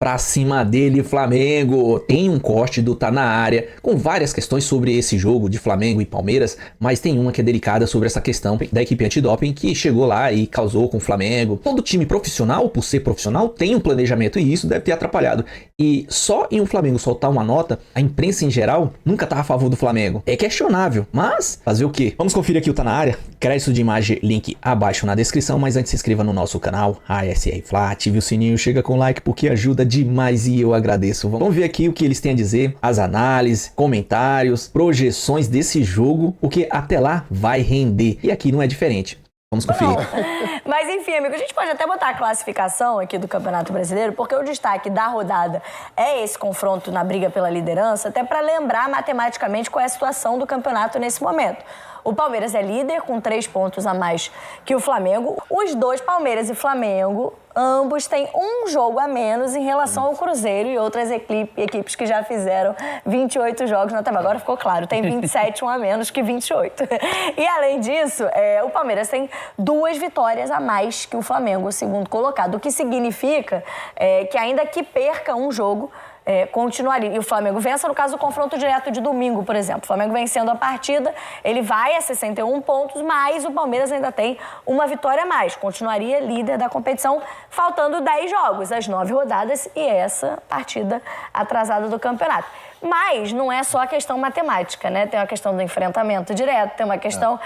Pra cima dele, Flamengo. Tem um corte do Tá Na Área com várias questões sobre esse jogo de Flamengo e Palmeiras, mas tem uma que é delicada sobre essa questão da equipe antidoping que chegou lá e causou com o Flamengo. Todo time profissional, por ser profissional, tem um planejamento e isso deve ter atrapalhado. E só em o Flamengo soltar uma nota, a imprensa em geral nunca tá a favor do Flamengo. É questionável, mas fazer o quê? Vamos conferir aqui o Tá Na Área. Crédito de imagem, link abaixo na descrição, mas antes se inscreva no nosso canal, ASR Fla, ative o sininho, chega com like porque ajuda demais e eu agradeço. Vamos ver aqui o que eles têm a dizer, as análises, comentários, projeções desse jogo, porque até lá vai render. E aqui não é diferente. Vamos conferir. Mas enfim, amigo, a gente pode até botar a classificação aqui do Campeonato Brasileiro, porque o destaque da rodada é esse confronto na briga pela liderança, até para lembrar matematicamente qual é a situação do campeonato nesse momento. O Palmeiras é líder com 3 pontos a mais que o Flamengo. Os dois, Palmeiras e Flamengo, ambos têm um jogo a menos em relação ao Cruzeiro e outras equipes que já fizeram 28 jogos na tabela. Agora ficou claro, tem 27, um a menos que 28. E além disso, o Palmeiras tem 2 vitórias a mais que o Flamengo, o segundo colocado. O que significa que ainda que perca um jogo, continuaria. E o Flamengo vença, no caso do confronto direto de domingo, por exemplo. O Flamengo vencendo a partida, ele vai a 61 pontos, mas o Palmeiras ainda tem uma vitória a mais. Continuaria líder da competição, faltando 10 jogos, as 9 rodadas e essa partida atrasada do campeonato. Mas não é só a questão matemática, né? Tem uma questão do enfrentamento direto, tem uma questão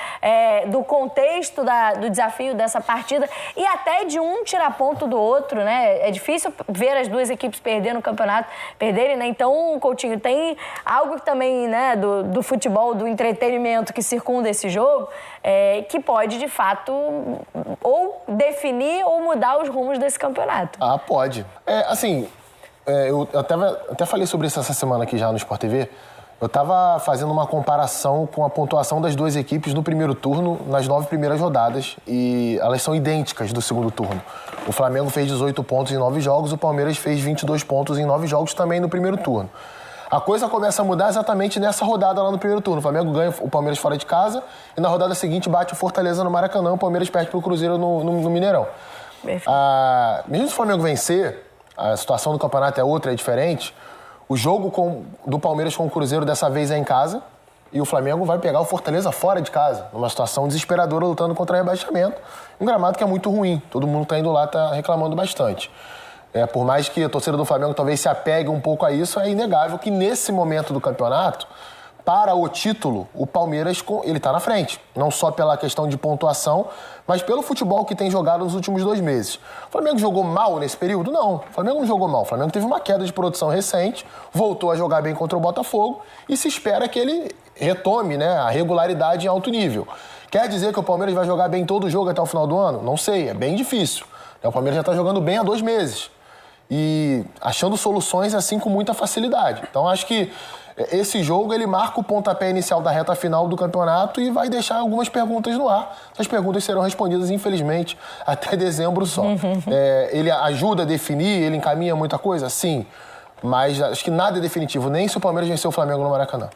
do contexto do desafio dessa partida e até de um tirar ponto do outro, né? É difícil ver as duas equipes perderem no campeonato, né? Então, Coutinho, tem algo que também, né, do futebol, do entretenimento que circunda esse jogo, que pode, de fato, ou definir ou mudar os rumos desse campeonato. Ah, pode. Eu até falei sobre isso essa semana aqui já no Sport TV. Eu estava fazendo uma comparação com a pontuação das duas equipes no primeiro turno, nas 9 primeiras rodadas, e elas são idênticas do segundo turno. O Flamengo fez 18 pontos em 9 jogos, o Palmeiras fez 22 pontos em 9 jogos também no primeiro turno. A coisa começa a mudar exatamente nessa rodada lá no primeiro turno. O Flamengo ganha o Palmeiras fora de casa e na rodada seguinte bate o Fortaleza no Maracanã, o Palmeiras perde para o Cruzeiro no Mineirão. Mesmo se o Flamengo vencer, a situação do campeonato é outra, é diferente. O jogo do Palmeiras com o Cruzeiro dessa vez é em casa e o Flamengo vai pegar o Fortaleza fora de casa, numa situação desesperadora, lutando contra o rebaixamento. Um gramado que é muito ruim, todo mundo está indo lá, está reclamando bastante. Por mais que a torcida do Flamengo talvez se apegue um pouco a isso, é inegável que nesse momento do campeonato, para o título, o Palmeiras ele está na frente. Não só pela questão de pontuação, mas pelo futebol que tem jogado nos últimos 2 meses. O Flamengo jogou mal nesse período? Não, o Flamengo não jogou mal. O Flamengo teve uma queda de produção recente, voltou a jogar bem contra o Botafogo e se espera que ele retome, né, a regularidade em alto nível. Quer dizer que o Palmeiras vai jogar bem todo o jogo até o final do ano? Não sei, é bem difícil. O Palmeiras já está jogando bem há 2 meses e achando soluções assim com muita facilidade. Então acho que esse jogo ele marca o pontapé inicial da reta final do campeonato e vai deixar algumas perguntas no ar. Essas perguntas serão respondidas, infelizmente, até dezembro só. Ele ajuda a definir, ele encaminha muita coisa? Sim. Mas acho que nada é definitivo, nem se o Palmeiras vencer o Flamengo no Maracanã.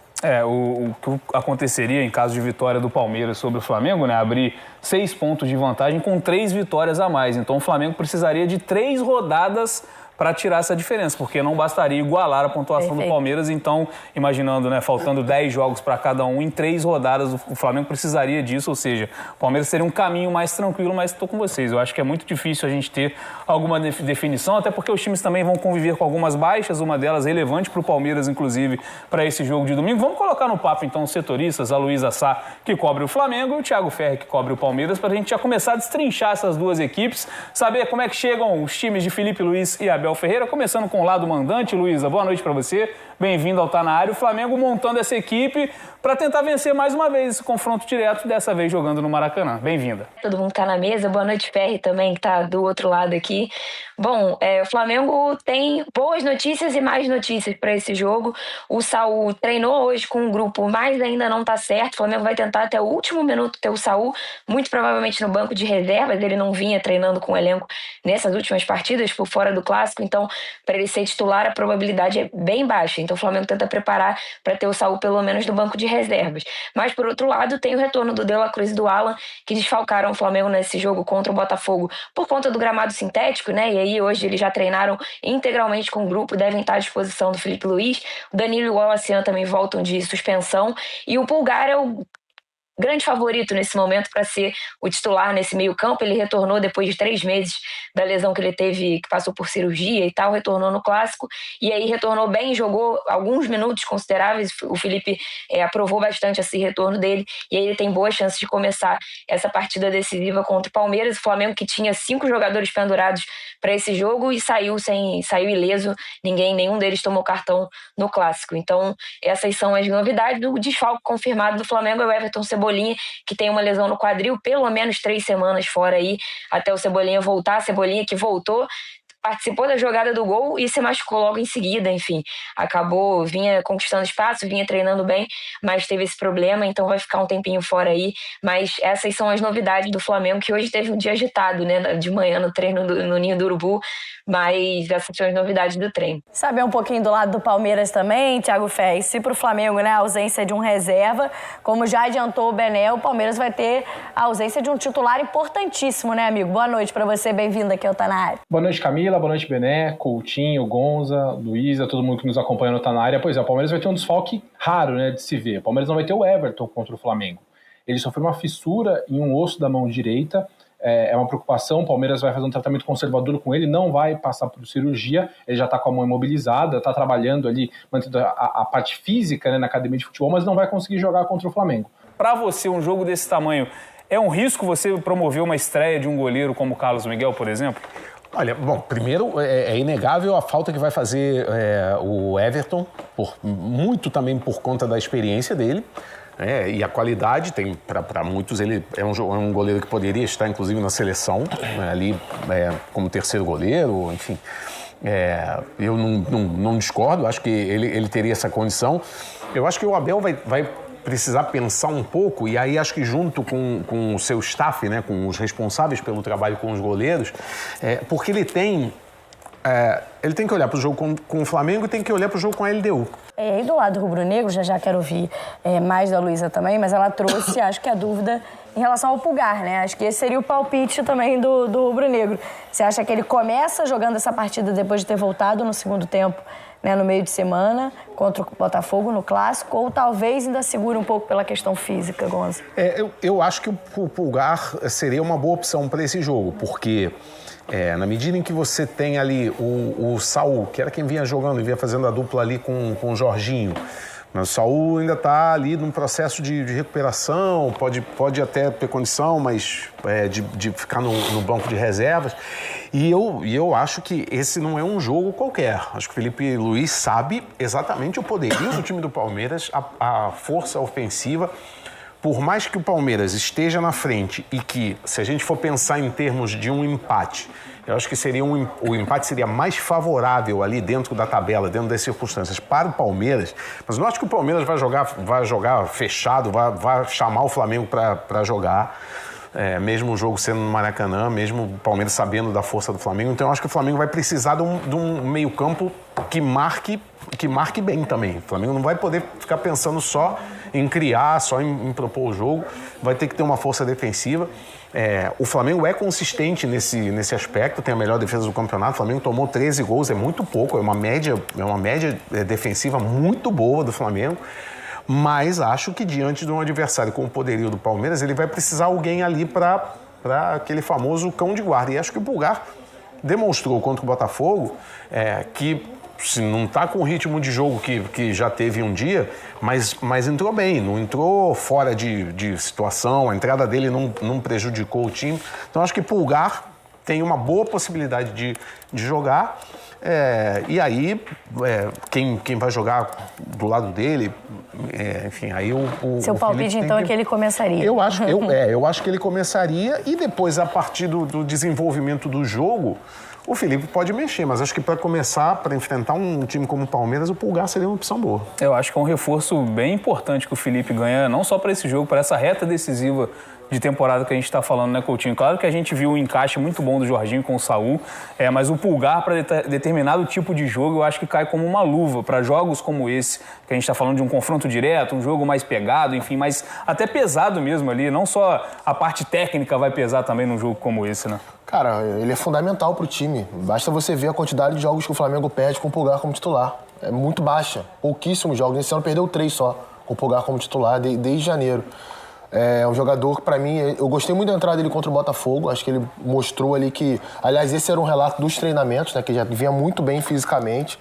O que aconteceria em caso de vitória do Palmeiras sobre o Flamengo, né? Abrir 6 pontos de vantagem com 3 vitórias a mais. Então o Flamengo precisaria de 3 rodadas para tirar essa diferença, porque não bastaria igualar a pontuação do Palmeiras. Então, imaginando, né, faltando 10 jogos para cada um, em 3 rodadas o Flamengo precisaria disso, ou seja, o Palmeiras seria um caminho mais tranquilo, mas estou com vocês. Eu acho que é muito difícil a gente ter alguma definição, até porque os times também vão conviver com algumas baixas, uma delas relevante para o Palmeiras, inclusive, para esse jogo de domingo. Vamos colocar no papo, então, os setoristas, a Luísa Sá, que cobre o Flamengo, e o Thiago Ferri, que cobre o Palmeiras, para a gente já começar a destrinchar essas duas equipes, saber como é que chegam os times de Felipe Luiz e Abel Ferreira, começando com o lado mandante. Luísa, boa noite para você, bem-vindo ao Tá Na Área. O Flamengo montando essa equipe para tentar vencer mais uma vez esse confronto direto, dessa vez jogando no Maracanã. Bem-vinda. Todo mundo tá na mesa, boa noite, Ferri, também, que tá do outro lado aqui. Bom, o Flamengo tem boas notícias e mais notícias para esse jogo. O Saul treinou hoje com um grupo, mas ainda não tá certo. O Flamengo vai tentar até o último minuto ter o Saul, muito provavelmente no banco de reservas. Ele não vinha treinando com o elenco nessas últimas partidas, por fora do Clássico. Clássico, então para ele ser titular a probabilidade é bem baixa. Então o Flamengo tenta preparar para ter o Saúl pelo menos no banco de reservas. Mas por outro lado tem o retorno do De La Cruz e do Alan, que desfalcaram o Flamengo nesse jogo contra o Botafogo por conta do gramado sintético, né? E aí hoje eles já treinaram integralmente com o grupo, devem estar à disposição do Felipe Luiz. O Danilo e o Wallaciano também voltam de suspensão. E o Pulgar é o grande favorito nesse momento para ser o titular nesse meio campo. Ele retornou depois de 3 meses da lesão que ele teve, que passou por cirurgia e tal, retornou no Clássico, e aí retornou bem, jogou alguns minutos consideráveis. O Felipe aprovou bastante esse retorno dele, e aí ele tem boas chances de começar essa partida decisiva contra o Palmeiras. O Flamengo, que tinha 5 jogadores pendurados para esse jogo e saiu ileso, nenhum deles tomou cartão no Clássico. Então essas são as novidades. Do desfalque confirmado do Flamengo é o Everton Cebolinha, que tem uma lesão no quadril, pelo menos 3 semanas fora aí, até o Cebolinha voltar. Cebolinha que voltou, participou da jogada do gol e se machucou logo em seguida, enfim, vinha conquistando espaço, vinha treinando bem, mas teve esse problema, então vai ficar um tempinho fora aí. Mas essas são as novidades do Flamengo, que hoje teve um dia agitado, né, de manhã no treino no Ninho do Urubu, mas essas são as novidades do treino. Saber um pouquinho do lado do Palmeiras também, Thiago Ferri, se pro Flamengo, né, a ausência de um reserva, como já adiantou o Bené, o Palmeiras vai ter a ausência de um titular importantíssimo, né, amigo? Boa noite pra você, bem-vindo aqui ao Tá Na Área. Boa noite, Camila, boa noite, Bené, Coutinho, Gonza, Luísa, todo mundo que nos acompanha no Tá Na Área. Pois é, o Palmeiras vai ter um desfalque raro, né, de se ver. O Palmeiras não vai ter o Everton contra o Flamengo. Ele sofreu uma fissura em um osso da mão direita, é uma preocupação. O Palmeiras vai fazer um tratamento conservador com ele, não vai passar por cirurgia, ele já está com a mão imobilizada, está trabalhando ali, mantendo a parte física, né, na academia de futebol, mas não vai conseguir jogar contra o Flamengo. Para você, um jogo desse tamanho, é um risco você promover uma estreia de um goleiro como o Carlos Miguel, por exemplo? Olha, bom, primeiro é inegável a falta que vai fazer o Everton, muito também por conta da experiência dele. E a qualidade, tem para muitos, ele é um goleiro que poderia estar, inclusive, na seleção, ali como terceiro goleiro, enfim. Eu não discordo, acho que ele teria essa condição. Eu acho que o Abel vai precisar pensar um pouco, e aí acho que junto com o seu staff, né, com os responsáveis pelo trabalho com os goleiros, porque ele tem que olhar para o jogo com o Flamengo e tem que olhar para o jogo com a LDU. E do lado rubro-negro, já quero ouvir mais da Luísa também, mas ela trouxe, acho que a dúvida em relação ao Pulgar, né? Acho que esse seria o palpite também do rubro-negro. Você acha que ele começa jogando essa partida depois de ter voltado no segundo tempo, né, no meio de semana, contra o Botafogo no Clássico, ou talvez ainda segure um pouco pela questão física, Gonza? Eu acho que o Pulgar seria uma boa opção para esse jogo, porque na medida em que você tem ali o Saúl, que era quem vinha jogando e vinha fazendo a dupla ali com o Jorginho, mas o Saúl ainda está ali num processo de recuperação, pode até ter condição, mas de ficar no banco de reservas. E eu acho que esse não é um jogo qualquer. Acho que o Felipe Luiz sabe exatamente o poderio do time do Palmeiras, a força ofensiva. Por mais que o Palmeiras esteja na frente e que, se a gente for pensar em termos de um empate, eu acho que o empate seria mais favorável ali dentro da tabela, dentro das circunstâncias, para o Palmeiras. Mas eu não acho que o Palmeiras vai jogar fechado, vai chamar o Flamengo para jogar, mesmo o jogo sendo no Maracanã, mesmo o Palmeiras sabendo da força do Flamengo. Então eu acho que o Flamengo vai precisar de um meio-campo que marque bem também. O Flamengo não vai poder ficar pensando só em criar, só em propor o jogo. Vai ter que ter uma força defensiva. O Flamengo é consistente nesse aspecto, tem a melhor defesa do campeonato. O Flamengo tomou 13 gols, é muito pouco, é uma média defensiva muito boa do Flamengo. Mas acho que diante de um adversário com o poderio do Palmeiras, ele vai precisar alguém ali para aquele famoso cão de guarda. E acho que o Pulgar demonstrou contra o Botafogo que se não está com o ritmo de jogo que já teve um dia, mas entrou bem, não entrou fora de situação, a entrada dele não prejudicou o time. Então acho que Pulgar tem uma boa possibilidade de jogar. E aí, quem vai jogar do lado dele, enfim, aí Seu palpite, então, é que ele começaria? Eu acho que ele começaria e depois, a partir do desenvolvimento do jogo, o Felipe pode mexer, mas acho que para começar, para enfrentar um time como o Palmeiras, o Pulgar seria uma opção boa. Eu acho que é um reforço bem importante que o Felipe ganha, não só para esse jogo, para essa reta decisiva de temporada que a gente está falando, né, Coutinho? Claro que a gente viu um encaixe muito bom do Jorginho com o Saul, mas o Pulgar, para determinado tipo de jogo, eu acho que cai como uma luva para jogos como esse, que a gente está falando de um confronto direto, um jogo mais pegado, enfim, mais até pesado mesmo ali. Não só a parte técnica vai pesar também num jogo como esse, né? Cara, ele é fundamental pro time. Basta você ver a quantidade de jogos que o Flamengo perde com o Pulgar como titular. É muito baixa. Pouquíssimos jogos. Esse ano perdeu 3 só com o Pulgar como titular desde janeiro. É um jogador que, pra mim, eu gostei muito da entrada dele contra o Botafogo. Acho que ele mostrou ali que... Aliás, esse era um relato dos treinamentos, né? Que já vinha muito bem fisicamente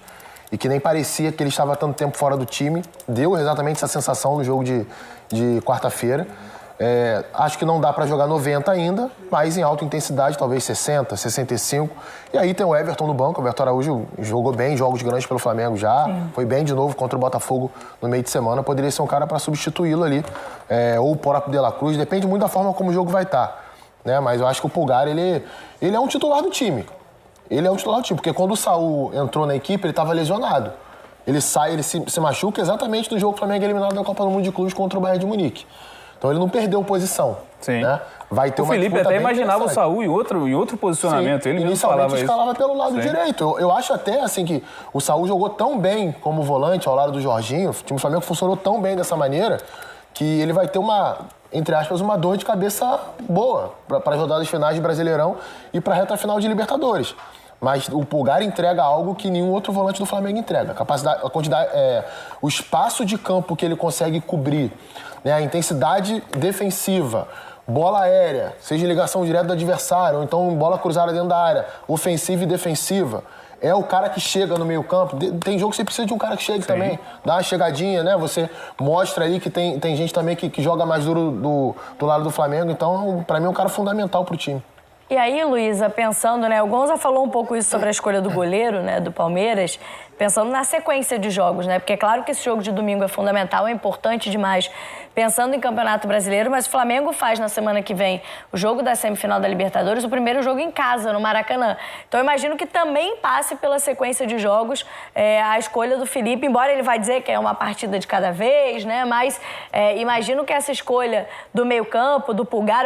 e que nem parecia que ele estava tanto tempo fora do time. Deu exatamente essa sensação no jogo de quarta-feira. Acho que não dá pra jogar 90 ainda, mas em alta intensidade, talvez 60, 65. E aí tem o Everton no banco. O Everton Araújo jogou bem jogos grandes pelo Flamengo já. Sim. Foi bem de novo contra o Botafogo no meio de semana. Poderia ser um cara para substituí-lo ali. Ou o próprio De La Cruz. Depende muito da forma como o jogo vai estar. Né? Mas eu acho que o Pulgar, ele é um titular do time. Ele é um titular do time, porque quando o Saul entrou na equipe, ele estava lesionado. Ele sai, ele se machuca exatamente no jogo que o Flamengo é eliminado da Copa do Mundo de Clubes contra o Bayern de Munique. Então ele não perdeu posição. Sim. Né? Vai ter o Felipe até imaginava o Saul em outro posicionamento. Sim. Ele mesmo inicialmente falava escalava isso. Pelo lado Sim. direito. Eu acho até assim que o Saul jogou tão bem como volante ao lado do Jorginho. O time do Flamengo funcionou tão bem dessa maneira que ele vai ter entre aspas, uma dor de cabeça boa para as rodadas finais de Brasileirão e para a reta final de Libertadores. Mas o Pulgar entrega algo que nenhum outro volante do Flamengo entrega. A quantidade, o espaço de campo que ele consegue cobrir, né, a intensidade defensiva, bola aérea, seja ligação direta do adversário, ou então bola cruzada dentro da área, ofensiva e defensiva. É o cara que chega no meio campo. Tem jogo que você precisa de um cara que chegue também. Dá uma chegadinha, né? Você mostra ali que tem gente também que joga mais duro do lado do Flamengo. Então, pra mim, é um cara fundamental pro time. E aí, Luísa, pensando, né? O Gonza falou um pouco isso sobre a escolha do goleiro, né? Do Palmeiras, pensando na sequência de jogos, né? Porque é claro que esse jogo de domingo é fundamental, é importante demais, pensando em Campeonato Brasileiro, mas o Flamengo faz na semana que vem o jogo da semifinal da Libertadores, o primeiro jogo em casa, no Maracanã. Então eu imagino que também passe pela sequência de jogos a escolha do Felipe, embora ele vai dizer que é uma partida de cada vez, né? Mas imagino que essa escolha do meio-campo, do Pulgar,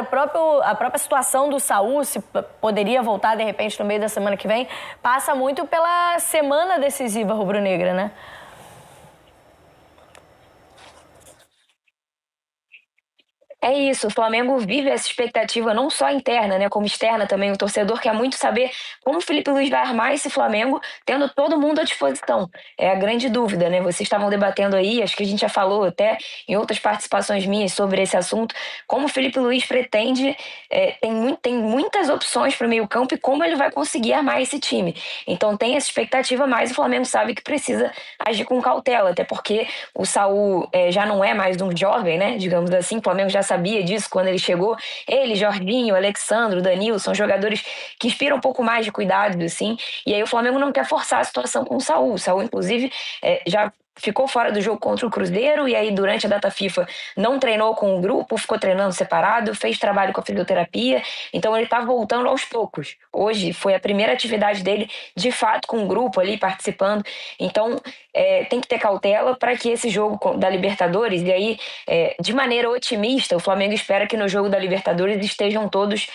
a própria situação do Saul, se poderia voltar de repente no meio da semana que vem, passa muito pela semana decisiva rubro-negra, né? É isso, o Flamengo vive essa expectativa não só interna, né, como externa também. O torcedor quer muito saber como o Felipe Luiz vai armar esse Flamengo, tendo todo mundo à disposição. É a grande dúvida, né? Vocês estavam debatendo aí, acho que a gente já falou até em outras participações minhas sobre esse assunto, como o Felipe Luiz pretende, tem muitas opções para o meio-campo e como ele vai conseguir armar esse time. Então tem essa expectativa, mas o Flamengo sabe que precisa agir com cautela, até porque o Saul já não é mais um jovem, né? Digamos assim, o Flamengo já sabia disso quando ele chegou. Ele, Jorginho, Alexandro, Danilo, são jogadores que inspiram um pouco mais de cuidado, assim. E aí o Flamengo não quer forçar a situação com o Saul. O Saul, inclusive, já ficou fora do jogo contra o Cruzeiro e aí durante a data FIFA não treinou com o grupo, ficou treinando separado, fez trabalho com a fisioterapia, então ele tá voltando aos poucos. Hoje foi a primeira atividade dele de fato com o grupo ali participando, então tem que ter cautela para que esse jogo da Libertadores, e aí de maneira otimista o Flamengo espera que no jogo da Libertadores estejam todos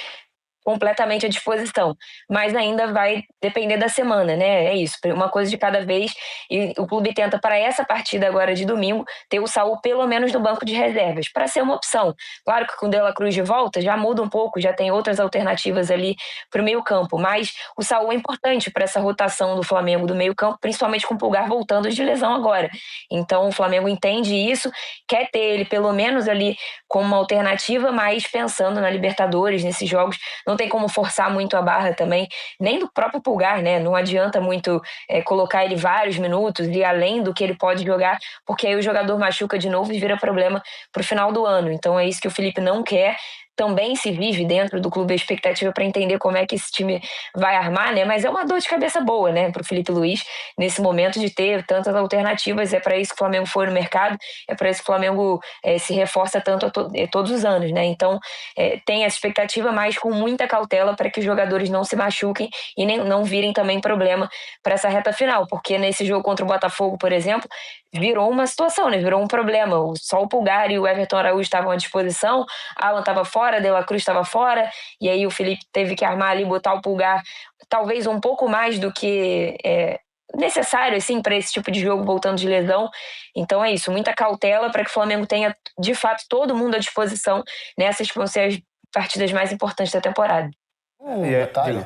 completamente à disposição, mas ainda vai depender da semana, né? É isso, uma coisa de cada vez, e o clube tenta para essa partida agora de domingo ter o Saul pelo menos no banco de reservas, para ser uma opção. Claro que com o De La Cruz de volta já muda um pouco, já tem outras alternativas ali para o meio campo, mas o Saul é importante para essa rotação do Flamengo do meio campo, principalmente com o Pulgar voltando de lesão agora. Então o Flamengo entende isso, quer ter ele pelo menos ali como uma alternativa, mas pensando na Libertadores, nesses jogos, não tem como forçar muito a barra também, nem do próprio Pulgar, né? Não adianta muito colocar ele vários minutos e além do que ele pode jogar, porque aí o jogador machuca de novo e vira problema pro final do ano. Então é isso que o Felipe não quer. Também se vive dentro do clube a expectativa para entender como é que esse time vai armar, né? Mas é uma dor de cabeça boa, né, para o Felipe Luiz, nesse momento de ter tantas alternativas. É para isso que o Flamengo foi no mercado, é para isso que o Flamengo se reforça tanto todos os anos, né? Então tem essa expectativa, mas com muita cautela para que os jogadores não se machuquem e nem, não virem também problema para essa reta final, porque nesse jogo contra o Botafogo, por exemplo, virou uma situação, né? Virou um problema. Só o Pulgar e o Everton Araújo estavam à disposição, Alan estava fora, fora, De La Cruz estava fora, e aí o Felipe teve que armar ali, botar o Pulgar talvez um pouco mais do que necessário, assim, para esse tipo de jogo, voltando de lesão. Então é isso, muita cautela para que o Flamengo tenha, de fato, todo mundo à disposição nessas que vão ser as partidas mais importantes da temporada. Detalhe,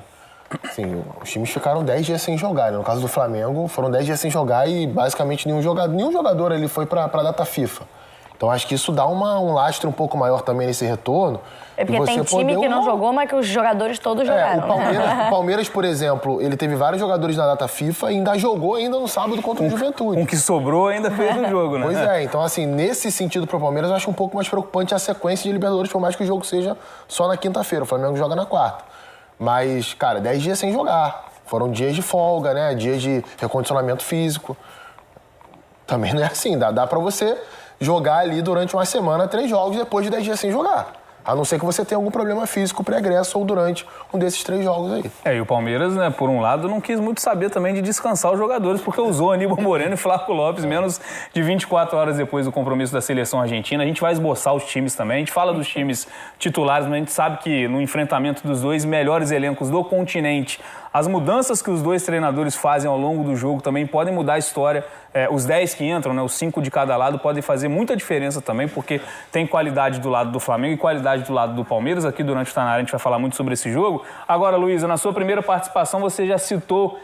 assim, os times ficaram 10 dias sem jogar, né? No caso do Flamengo, foram 10 dias sem jogar e basicamente nenhum jogador ali foi para a data FIFA. Então acho que isso dá um lastro um pouco maior também nesse retorno. É porque tem time que não jogou, mas que os jogadores todos jogaram. O Palmeiras, por exemplo, ele teve vários jogadores na data FIFA e ainda jogou ainda no sábado contra o Juventude. Com o que sobrou ainda fez o jogo, né? Pois é, então assim, nesse sentido pro Palmeiras eu acho um pouco mais preocupante a sequência de Libertadores, por mais que o jogo seja só na quinta-feira. O Flamengo joga na quarta. Mas, cara, 10 dias sem jogar. Foram dias de folga, né? Dias de recondicionamento físico. Também não é assim, dá pra você jogar ali durante uma semana 3 jogos depois de 10 dias sem jogar. A não ser que você tenha algum problema físico pregresso ou durante um desses 3 jogos aí. E o Palmeiras, né, por um lado, não quis muito saber também de descansar os jogadores, porque usou Aníbal Moreno e Flaco Lopes menos de 24 horas depois do compromisso da seleção argentina. A gente vai esboçar os times também, a gente fala dos times titulares, mas a gente sabe que no enfrentamento dos dois melhores elencos do continente, as mudanças que os dois treinadores fazem ao longo do jogo também podem mudar a história. Os 10 que entram, né, os 5 de cada lado, podem fazer muita diferença também, porque tem qualidade do lado do Flamengo e qualidade do lado do Palmeiras. Aqui durante o Tá Na Área a gente vai falar muito sobre esse jogo. Agora, Luísa, na sua primeira participação você já citou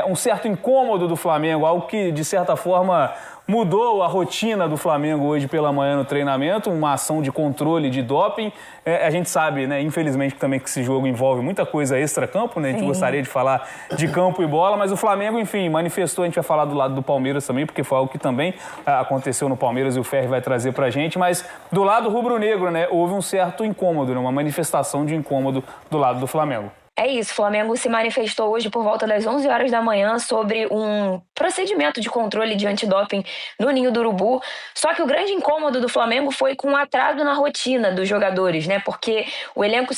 um certo incômodo do Flamengo, algo que, de certa forma, mudou a rotina do Flamengo hoje pela manhã no treinamento, uma ação de controle de doping. A gente sabe, né, infelizmente, também que esse jogo envolve muita coisa extra-campo, né? A gente gostaria de falar de campo e bola, mas o Flamengo, enfim, manifestou. A gente vai falar do lado do Palmeiras também, porque foi algo que também aconteceu no Palmeiras e o Ferri vai trazer pra gente. Mas do lado rubro-negro, né, houve um certo incômodo, né, uma manifestação de incômodo do lado do Flamengo. É isso, o Flamengo se manifestou hoje por volta das 11 horas da manhã sobre um procedimento de controle de antidoping no Ninho do Urubu. Só que o grande incômodo do Flamengo foi com o atraso na rotina dos jogadores, né? Porque o elenco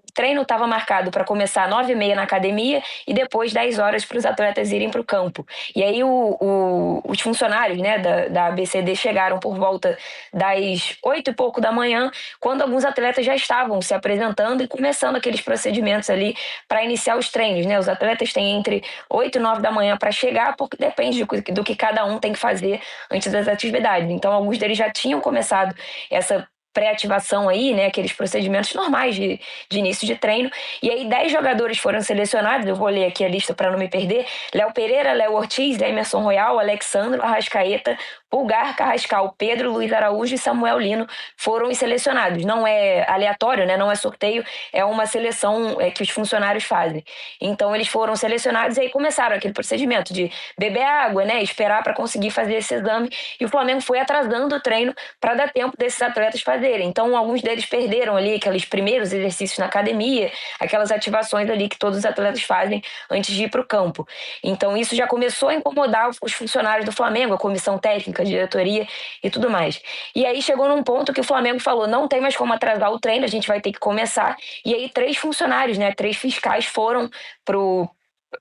O treino estava marcado para começar às 9h30 na academia e depois 10 horas para os atletas irem para o campo. E aí os funcionários, né, da ABCD chegaram por volta das 8 e pouco da manhã, quando alguns atletas já estavam se apresentando e começando aqueles procedimentos ali para iniciar os treinos, né? Os atletas têm entre 8 e 9 da manhã para chegar, porque depende do que cada um tem que fazer antes das atividades. Então, alguns deles já tinham começado essa pré-ativação aí, né, aqueles procedimentos normais de início de treino. E aí 10 jogadores foram selecionados, eu vou ler aqui a lista para não me perder: Léo Pereira, Léo Ortiz, Emerson Royal, Alexandro, Arrascaeta, Pulgar, Carrascal, Pedro, Luiz Araújo e Samuel Lino foram os selecionados. Não é aleatório, né? Não é sorteio, é uma seleção que os funcionários fazem. Então eles foram selecionados e aí começaram aquele procedimento de beber água, né? Esperar para conseguir fazer esse exame. E o Flamengo foi atrasando o treino para dar tempo desses atletas fazerem. Então alguns deles perderam ali aqueles primeiros exercícios na academia, aquelas ativações ali que todos os atletas fazem antes de ir para o campo. Então isso já começou a incomodar os funcionários do Flamengo, a comissão técnica, a diretoria e tudo mais. E aí chegou num ponto que o Flamengo falou: não tem mais como atrasar o treino, a gente vai ter que começar. E aí 3 funcionários, né, 3 fiscais foram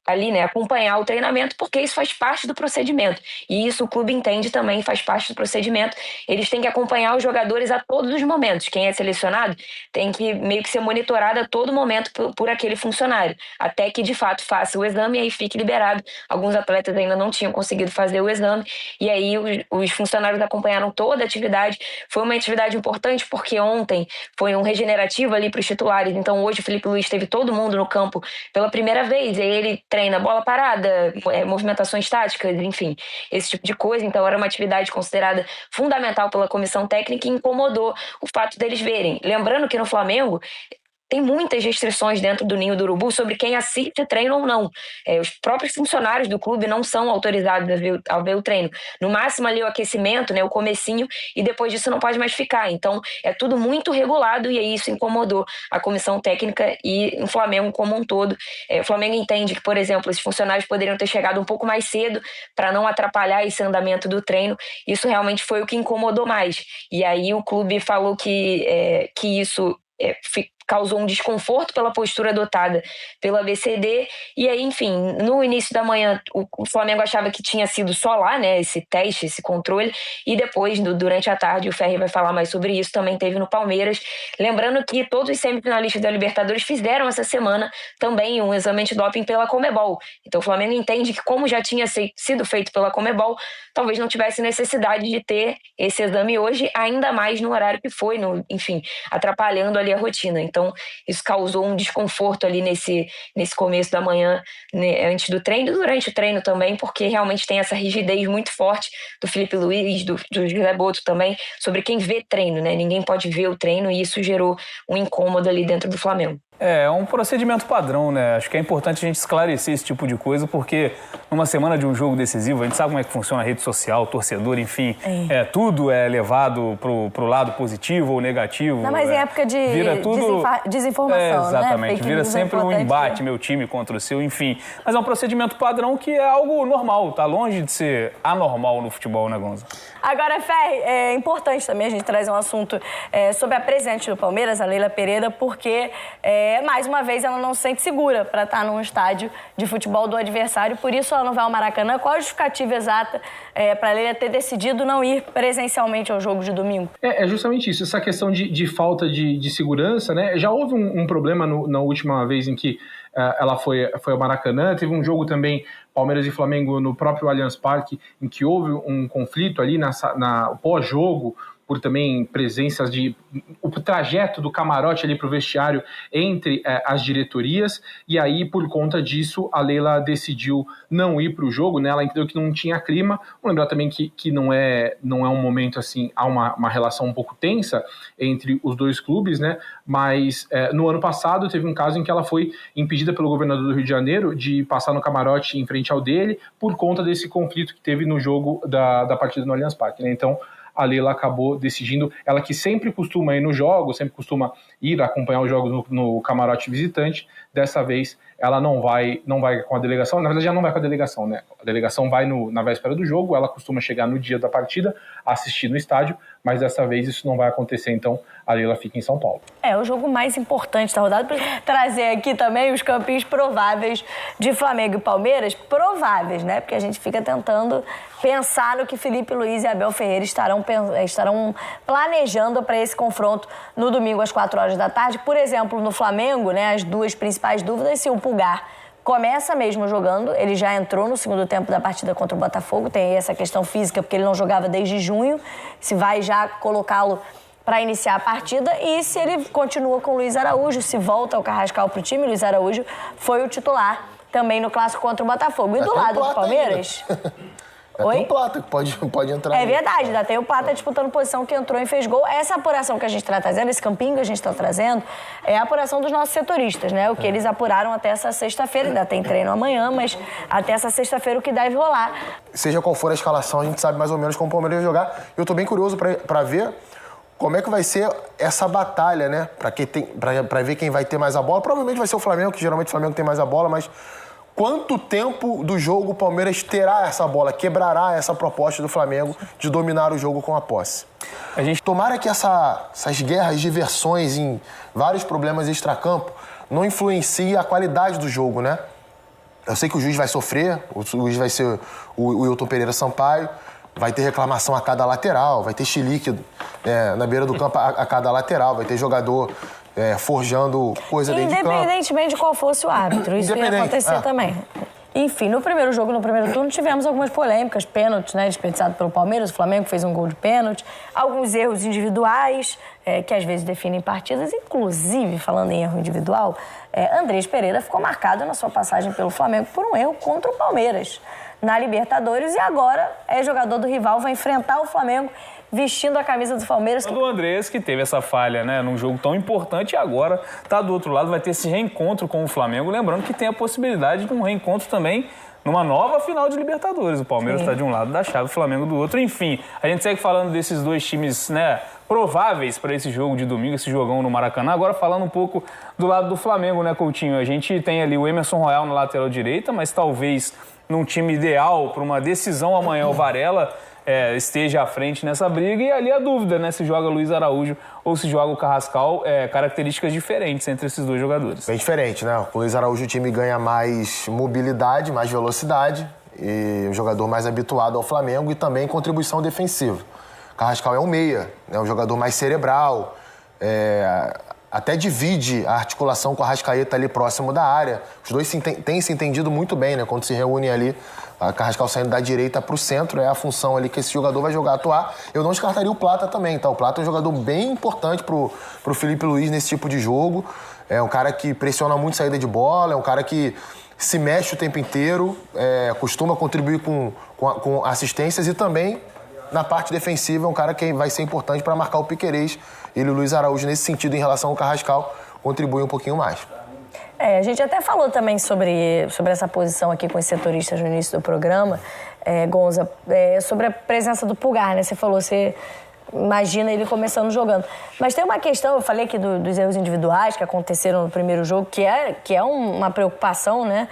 ali, né, acompanhar o treinamento, porque isso faz parte do procedimento. E isso o clube entende também, faz parte do procedimento. Eles têm que acompanhar os jogadores a todos os momentos. Quem é selecionado tem que meio que ser monitorado a todo momento por aquele funcionário, até que de fato faça o exame e aí fique liberado. Alguns atletas ainda não tinham conseguido fazer o exame, e aí os funcionários acompanharam toda a atividade. Foi uma atividade importante porque ontem foi um regenerativo ali para os titulares. Então hoje o Felipe Luiz teve todo mundo no campo pela primeira vez, e ele treina bola parada, movimentações táticas, enfim, esse tipo de coisa. Então era uma atividade considerada fundamental pela comissão técnica e incomodou o fato deles verem. Lembrando que no Flamengo tem muitas restrições dentro do Ninho do Urubu sobre quem assiste treino ou não. Os próprios funcionários do clube não são autorizados a ver o treino. No máximo ali o aquecimento, né, o comecinho, e depois disso não pode mais ficar. Então é tudo muito regulado e aí isso incomodou a comissão técnica e o Flamengo como um todo. O Flamengo entende que, por exemplo, esses funcionários poderiam ter chegado um pouco mais cedo para não atrapalhar esse andamento do treino. Isso realmente foi o que incomodou mais. E aí o clube falou que isso causou um desconforto pela postura adotada pela ABCD. E aí, enfim, no início da manhã, o Flamengo achava que tinha sido só lá, né, esse teste, esse controle, e depois, durante a tarde, o Ferri vai falar mais sobre isso, também teve no Palmeiras. Lembrando que todos os semifinalistas da Libertadores fizeram essa semana também um exame antidoping pela Conmebol. Então o Flamengo entende que, como já tinha sido feito pela Conmebol, talvez não tivesse necessidade de ter esse exame hoje, ainda mais no horário que foi, enfim, atrapalhando ali a rotina. Então isso causou um desconforto ali nesse começo da manhã, né, antes do treino e durante o treino também, porque realmente tem essa rigidez muito forte do Felipe Luiz, do José Boto também, sobre quem vê treino, né? Ninguém pode ver o treino e isso gerou um incômodo ali dentro do Flamengo. É um procedimento padrão, né? Acho que é importante a gente esclarecer esse tipo de coisa, porque numa semana de um jogo decisivo, a gente sabe como é que funciona a rede social, o torcedor, enfim, tudo é levado pro lado positivo ou negativo. Não, mas em época de desinformação, exatamente, né? Vira sempre um embate, meu time contra o seu, enfim. Mas é um procedimento padrão que é algo normal, tá longe de ser anormal no futebol, né, Gonza? Agora, Ferri, é importante também a gente trazer um assunto sobre a presidente do Palmeiras, a Leila Pereira, porque, mais uma vez, ela não se sente segura para estar num estádio de futebol do adversário, por isso ela não vai ao Maracanã. Qual a justificativa exata para a Leila ter decidido não ir presencialmente ao jogo de domingo? É justamente isso, essa questão de falta de segurança, né? Já houve um problema na última vez em que ela foi ao Maracanã, teve um jogo também, Palmeiras e Flamengo, no próprio Allianz Parque, em que houve um conflito ali na pós-jogo, por também presenças o trajeto do camarote ali para o vestiário entre as diretorias, e aí, por conta disso, a Leila decidiu não ir para o jogo, né? Ela entendeu que não tinha clima. Vou lembrar também que não é um momento assim, há uma relação um pouco tensa entre os dois clubes, né? Mas no ano passado teve um caso em que ela foi impedida pelo governador do Rio de Janeiro de passar no camarote em frente ao dele, por conta desse conflito que teve no jogo da partida no Allianz Parque, né? Então, a Leila acabou decidindo, ela que sempre costuma ir nos jogos, sempre costuma ir acompanhar os jogos no camarote visitante, dessa vez ela não vai com a delegação, na verdade já não vai com a delegação, né? A delegação vai na véspera do jogo, ela costuma chegar no dia da partida, assistir no estádio, mas dessa vez isso não vai acontecer, então a Leila fica em São Paulo. É o jogo mais importante da rodada, para trazer aqui também os campinhos prováveis de Flamengo e Palmeiras, prováveis, né? Porque a gente fica tentando pensar no que Felipe Luiz e Abel Ferreira estarão planejando para esse confronto no domingo às 4 horas da tarde. Por exemplo, no Flamengo, né, as duas principais dúvidas, se o Pulgar começa mesmo jogando, ele já entrou no segundo tempo da partida contra o Botafogo, tem aí essa questão física, porque ele não jogava desde junho, se vai já colocá-lo para iniciar a partida, e se ele continua com o Luiz Araújo, se volta o Carrascal para o time, Luiz Araújo foi o titular também no clássico contra o Botafogo. E do lado do Palmeiras... Tem um Plata que pode entrar. É verdade, ainda tem o Plata disputando posição, que entrou e fez gol. Essa apuração que a gente está trazendo, esse campinho que a gente está trazendo, é a apuração dos nossos setoristas, né? O que eles apuraram até essa sexta-feira, ainda tem treino amanhã, mas até essa sexta-feira o que deve rolar. Seja qual for a escalação, a gente sabe mais ou menos como o Palmeiras vai jogar. Eu tô bem curioso para ver como é que vai ser essa batalha, né? Para ver quem vai ter mais a bola. Provavelmente vai ser o Flamengo, que geralmente o Flamengo tem mais a bola, mas quanto tempo do jogo o Palmeiras terá essa bola, quebrará essa proposta do Flamengo de dominar o jogo com a posse? Tomara que essas guerras de versões em vários problemas extracampo não influenciem a qualidade do jogo, né? Eu sei que o juiz vai sofrer, o juiz vai ser o Wilton Pereira Sampaio, vai ter reclamação a cada lateral, vai ter chilique na beira do campo a cada lateral, vai ter jogador forjando coisa dentro de campo. Independentemente de qual fosse o árbitro, isso ia acontecer também. Enfim, no primeiro jogo, no primeiro turno, tivemos algumas polêmicas, pênaltis, né, desperdiçado pelo Palmeiras, o Flamengo fez um gol de pênalti, alguns erros individuais, que às vezes definem partidas, inclusive, falando em erro individual, Andrés Pereira ficou marcado na sua passagem pelo Flamengo por um erro contra o Palmeiras na Libertadores, e agora é jogador do rival, vai enfrentar o Flamengo vestindo a camisa do Palmeiras. O Andrés, que teve essa falha, né, num jogo tão importante, e agora tá do outro lado, vai ter esse reencontro com o Flamengo, lembrando que tem a possibilidade de um reencontro também numa nova final de Libertadores. O Palmeiras está de um lado da chave, o Flamengo do outro. Enfim, a gente segue falando desses dois times, né, prováveis para esse jogo de domingo, esse jogão no Maracanã. Agora falando um pouco do lado do Flamengo, né, Coutinho? A gente tem ali o Emerson Royal na lateral direita, mas talvez num time ideal para uma decisão amanhã, o Varela esteja à frente nessa briga. E ali a dúvida, né? Se joga Luiz Araújo ou se joga o Carrascal, características diferentes entre esses dois jogadores. Bem diferente, né? Com o Luiz Araújo o time ganha mais mobilidade, mais velocidade, e um jogador mais habituado ao Flamengo e também contribuição defensiva. O Carrascal é um meia, é um jogador mais cerebral, até divide a articulação com a Arrascaeta ali próximo da área. Os dois têm se entendido muito bem, né? Quando se reúnem ali, a Carrascal saindo da direita para o centro, é a função ali que esse jogador vai jogar, atuar. Eu não descartaria o Plata também, tá? O Plata é um jogador bem importante pro Felipe Luiz nesse tipo de jogo. É um cara que pressiona muito saída de bola, é um cara que se mexe o tempo inteiro, costuma contribuir com assistências e também, na parte defensiva, é um cara que vai ser importante para marcar o Piquerez. Ele e o Luiz Araújo, nesse sentido, em relação ao Carrascal, contribuem um pouquinho mais. A gente até falou também sobre essa posição aqui com os setoristas no início do programa, Gonza, sobre a presença do Pulgar, né? Você falou, você imagina ele começando jogando. Mas tem uma questão, eu falei aqui dos erros individuais que aconteceram no primeiro jogo, que é uma preocupação, né?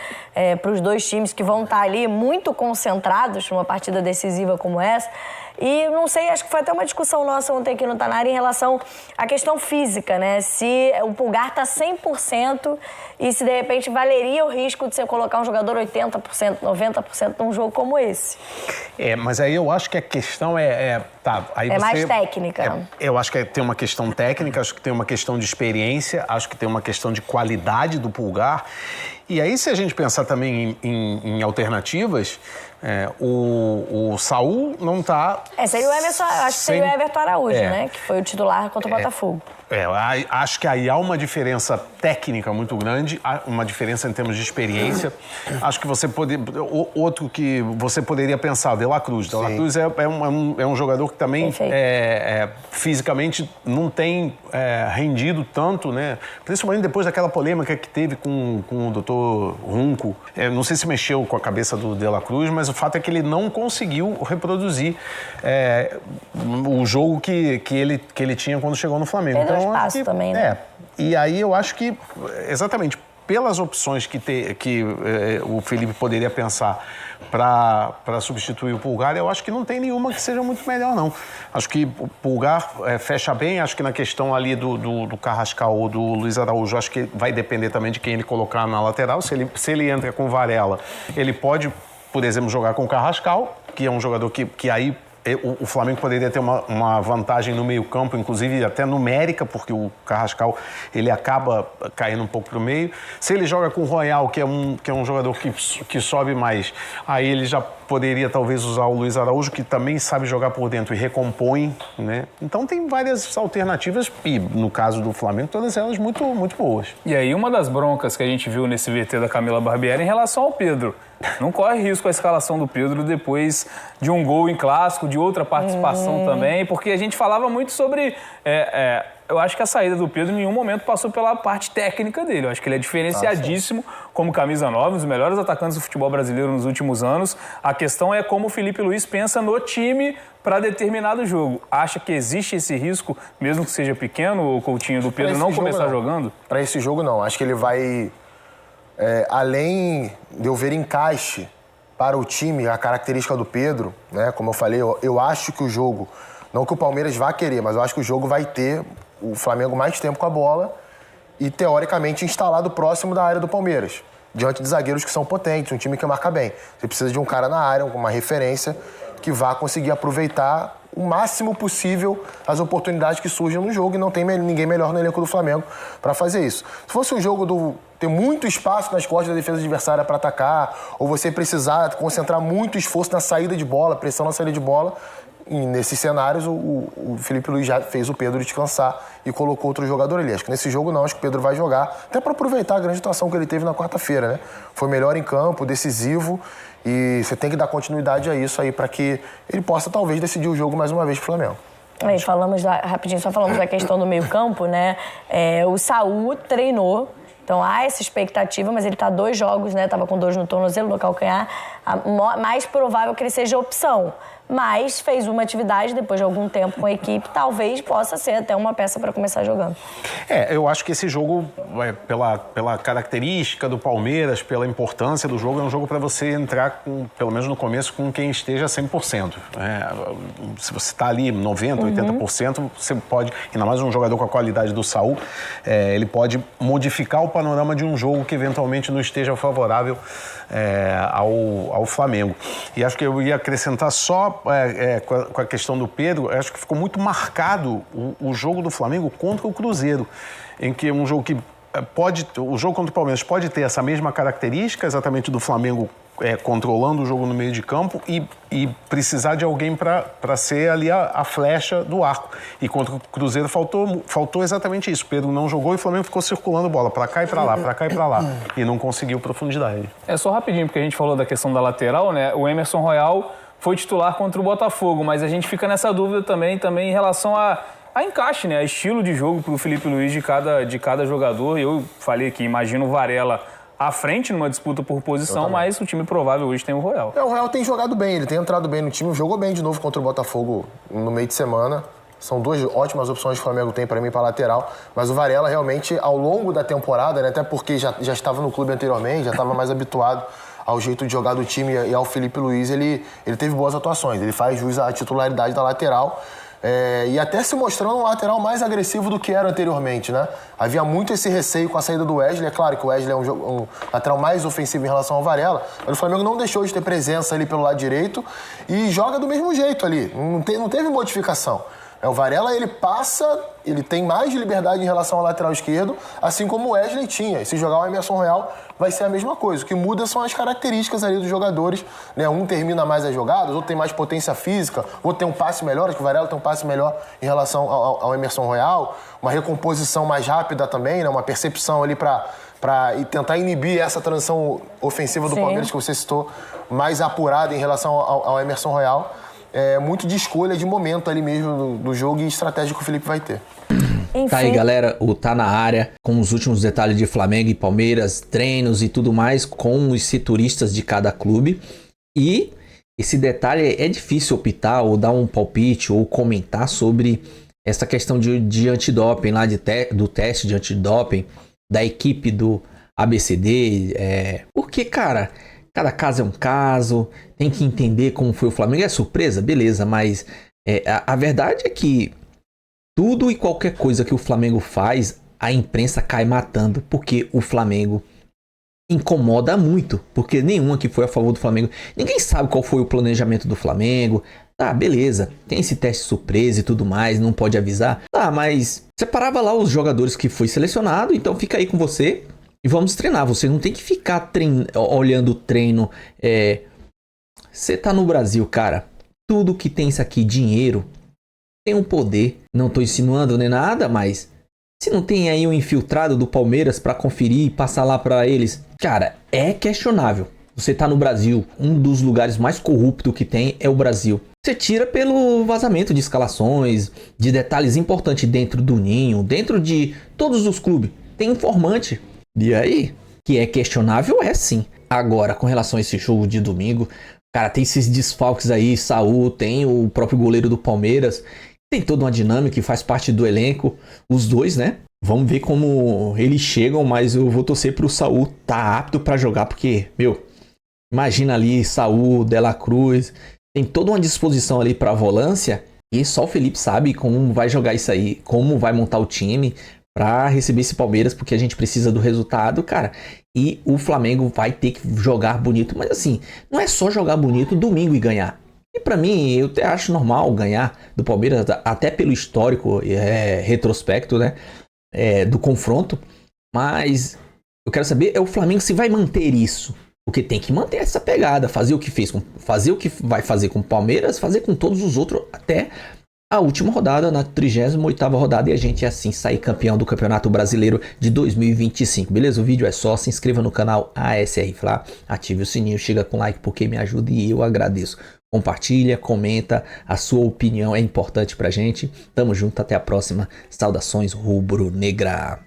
Para os dois times que vão estar ali muito concentrados numa partida decisiva como essa. E não sei, acho que foi até uma discussão nossa ontem aqui no Tanari em relação à questão física, né? Se o Pulgar está 100% e se de repente valeria o risco de você colocar um jogador 80%, 90% num jogo como esse. Mas aí eu acho que a questão aí mais técnica. Eu acho que tem uma questão técnica, acho que tem uma questão de experiência, acho que tem uma questão de qualidade do Pulgar. E aí, se a gente pensar também em alternativas, o Saul não está... Seria o Emerson, acho que seria o Everton Araújo, né? Que foi o titular contra o Botafogo. Acho que aí há uma diferença técnica muito grande, há uma diferença em termos de experiência. Acho que outro que você poderia pensar, De La Cruz. De La Cruz é um jogador que também fisicamente não tem rendido tanto, né? Principalmente depois daquela polêmica que teve com o Dr. Runco. Não sei se mexeu com a cabeça do De La Cruz, mas o fato é que ele não conseguiu reproduzir o jogo que ele tinha quando chegou no Flamengo. Perdeu espaço também, né? E aí eu acho que, exatamente, pelas opções que o Felipe poderia pensar para substituir o Pulgar, eu acho que não tem nenhuma que seja muito melhor, não. Acho que o Pulgar fecha bem, acho que na questão ali do Carrascal ou do Luiz Araújo, acho que vai depender também de quem ele colocar na lateral. Se ele entra com Varela, ele pode, por exemplo, jogar com o Carrascal, que é um jogador que aí o Flamengo poderia ter uma vantagem no meio-campo, inclusive até numérica, porque o Carrascal ele acaba caindo um pouco para o meio. Se ele joga com o Royal, que é um jogador que sobe mais, aí ele já poderia talvez usar o Luiz Araújo, que também sabe jogar por dentro e recompõe, né? Então tem várias alternativas e, no caso do Flamengo, todas elas muito, muito boas. E aí uma das broncas que a gente viu nesse VT da Camila Barbieri em relação ao Pedro. Não corre risco a escalação do Pedro depois de um gol em clássico, de outra participação também, porque a gente falava muito sobre... eu acho que a saída do Pedro em nenhum momento passou pela parte técnica dele. Eu acho que ele é diferenciadíssimo como camisa 9, um dos melhores atacantes do futebol brasileiro nos últimos anos. A questão é como o Felipe Luiz pensa no time para determinado jogo. Acha que existe esse risco, mesmo que seja pequeno, o Coutinho, do Pedro não começar jogando? Para esse jogo, não. Acho que ele vai... além de eu ver encaixe para o time, a característica do Pedro, né? Como eu falei, eu acho que o jogo, não que o Palmeiras vá querer, mas eu acho que o jogo vai ter o Flamengo mais tempo com a bola e, teoricamente, instalado próximo da área do Palmeiras, diante de zagueiros que são potentes, um time que marca bem. Você precisa de um cara na área, uma referência que vá conseguir aproveitar o máximo possível as oportunidades que surgem no jogo, e não tem ninguém melhor no elenco do Flamengo para fazer isso. Se fosse um jogo ter muito espaço nas costas da defesa adversária para atacar, ou você precisar concentrar muito esforço na saída de bola, pressão na saída de bola, e nesses cenários o Felipe Luiz já fez o Pedro descansar e colocou outro jogador ali. Acho que nesse jogo não, acho que o Pedro vai jogar, até para aproveitar a grande atuação que ele teve na quarta-feira, né? Foi melhor em campo, decisivo, e você tem que dar continuidade a isso aí para que ele possa talvez decidir o jogo mais uma vez pro Flamengo. Rapidinho, só falamos da questão do meio-campo, né? O Saul treinou Então há essa expectativa, mas ele está 2 jogos, né? Estava com dores no tornozelo, no calcanhar. Mais provável que ele seja opção. Mas fez uma atividade depois de algum tempo com a equipe, talvez possa ser até uma peça para começar jogando. Eu acho que esse jogo, pela característica do Palmeiras, pela importância do jogo, é um jogo para você entrar, pelo menos no começo, com quem esteja 100%. Se você está ali 90%, 80%, você pode, ainda mais um jogador com a qualidade do Saúl, ele pode modificar o panorama de um jogo que eventualmente não esteja favorável ao Flamengo. E acho que eu ia acrescentar só com a questão do Pedro, acho que ficou muito marcado o jogo do Flamengo contra o Cruzeiro, em que um jogo que o jogo contra o Palmeiras pode ter essa mesma característica, exatamente do Flamengo controlando o jogo no meio de campo e precisar de alguém para ser ali a flecha do arco. E contra o Cruzeiro faltou exatamente isso. Pedro não jogou e o Flamengo ficou circulando bola para cá e para lá, para cá e para lá. E não conseguiu profundidade. Só rapidinho, porque a gente falou da questão da lateral, né? O Emerson Royal foi titular contra o Botafogo, mas a gente fica nessa dúvida também em relação a encaixe, né? A estilo de jogo para o Felipe Luiz de cada jogador. Eu falei que imagino o Varela à frente numa disputa por posição, mas o time provável hoje tem o Royal. O Royal tem jogado bem, ele tem entrado bem no time, jogou bem de novo contra o Botafogo no meio de semana. São 2 ótimas opções que o Flamengo tem para mim para lateral, mas o Varela realmente, ao longo da temporada, né, até porque já estava no clube anteriormente, já estava mais habituado ao jeito de jogar do time e ao Felipe Luiz, ele teve boas atuações, ele faz jus à titularidade da lateral. E até se mostrando um lateral mais agressivo do que era anteriormente, né? Havia muito esse receio com a saída do Wesley. É claro que o Wesley é um lateral mais ofensivo em relação ao Varela, mas o Flamengo não deixou de ter presença ali pelo lado direito e joga do mesmo jeito ali, não teve modificação. O Varela, ele tem mais liberdade em relação ao lateral esquerdo, assim como o Wesley tinha. E se jogar o Emerson Royal, vai ser a mesma coisa. O que muda são as características ali dos jogadores, né? Um termina mais as jogadas, outro tem mais potência física, outro tem um passe melhor, acho que o Varela tem um passe melhor em relação ao Emerson Royal, uma recomposição mais rápida também, né? Uma percepção ali para tentar inibir essa transição ofensiva do Palmeiras que você citou, mais apurada em relação ao Emerson Royal. Muito de escolha de momento ali mesmo do jogo e estratégia que o Felipe vai ter. Enfim. Tá aí, galera, o Tá Na Área, com os últimos detalhes de Flamengo e Palmeiras, treinos e tudo mais, com os setoristas de cada clube. E esse detalhe é difícil optar ou dar um palpite ou comentar sobre essa questão de antidoping lá, do teste de antidoping da equipe do ABCD. Porque, cara, cada caso é um caso, tem que entender como foi o Flamengo. É surpresa? Beleza, mas a verdade é que tudo e qualquer coisa que o Flamengo faz, a imprensa cai matando, porque o Flamengo incomoda muito, porque nenhum que foi a favor do Flamengo. Ninguém sabe qual foi o planejamento do Flamengo. Tá, beleza, tem esse teste surpresa e tudo mais, não pode avisar. Tá, mas separava lá os jogadores que foi selecionado, então fica aí com você e vamos treinar. Você não tem que ficar olhando o treino. Você tá no Brasil, cara. Tudo que tem isso aqui, dinheiro, tem um poder. Não tô insinuando nem nada, mas se não tem aí um infiltrado do Palmeiras pra conferir e passar lá pra eles, cara, é questionável. Você tá no Brasil, um dos lugares mais corruptos que tem é o Brasil. Você tira pelo vazamento de escalações, de detalhes importantes dentro do ninho, dentro de todos os clubes. Tem informante. E aí, que é questionável, é sim. Agora, com relação a esse jogo de domingo, cara, tem esses desfalques aí, Saúl, tem o próprio goleiro do Palmeiras, tem toda uma dinâmica que faz parte do elenco, os dois, né? Vamos ver como eles chegam, mas eu vou torcer pro Saúl tá apto pra jogar, porque, imagina ali Saúl, De La Cruz, tem toda uma disposição ali pra volância, e só o Felipe sabe como vai jogar isso aí, como vai montar o time pra receber esse Palmeiras, porque a gente precisa do resultado, cara. E o Flamengo vai ter que jogar bonito, mas assim, não é só jogar bonito domingo e ganhar. E pra mim, eu até acho normal ganhar do Palmeiras, até pelo histórico retrospecto, né, do confronto. Mas eu quero saber o Flamengo se vai manter isso. Porque tem que manter essa pegada, fazer o que vai fazer com o Palmeiras, fazer com todos os outros até a última rodada, na 38ª rodada, e a gente assim sair campeão do Campeonato Brasileiro de 2025, beleza? O vídeo é só, se inscreva no canal ASR Fla, ative o sininho, chega com like porque me ajuda e eu agradeço. Compartilha, comenta, a sua opinião é importante pra gente. Tamo junto, até a próxima. Saudações rubro-negra.